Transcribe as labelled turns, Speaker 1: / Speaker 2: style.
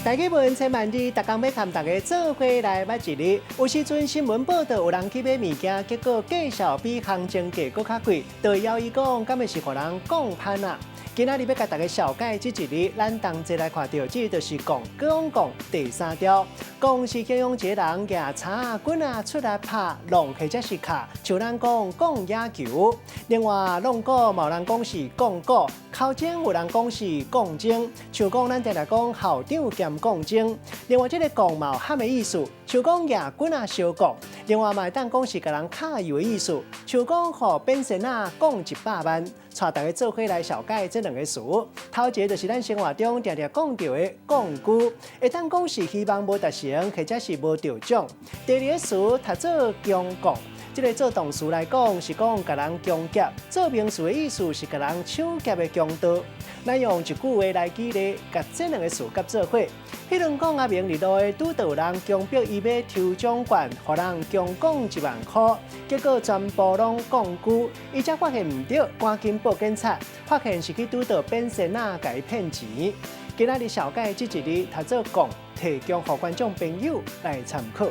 Speaker 1: 大家问千万字，逐工要和大家做伙来捌一日。有时阵新闻报道有人去买物件，结果价小比行情价搁较贵，就会邀伊讲，敢会是互人讲攀啊？今仔日要甲大家小解这一日，咱同齐来看到，这就是讲第三条。讲是形容一个人举叉棍啊出来拍浪或者是卡，像咱讲野球。另外，浪鼓嘛有人讲是讲鼓，口精有人讲是讲精，像讲咱定来讲校长兼讲精。另外，这个讲嘛有含的意思，像讲野棍啊小讲。另外嘛，当讲是甲人卡油的意思，像讲互变身啊讲100万。带大家做伙来小解这两个词。头一个就是咱生活中常常讲到的讲句，会当讲是希望无达成，或者是无得奖。第二个词读做强讲，这个做动词来讲是讲甲人强夹；做名词的意思是甲人抢夹的强盗。咱用一句话来举例，甲这两个词夹做伙。迄阵讲阿明伫路的拄到人强迫伊要抽奖券，互人强讲1万块，结果全部拢讲句，伊才发现唔对，赶紧报警察，发现是去拄到变身仔甲伊骗钱。今仔日小解这一日，读做讲，提供互观众朋友来参考。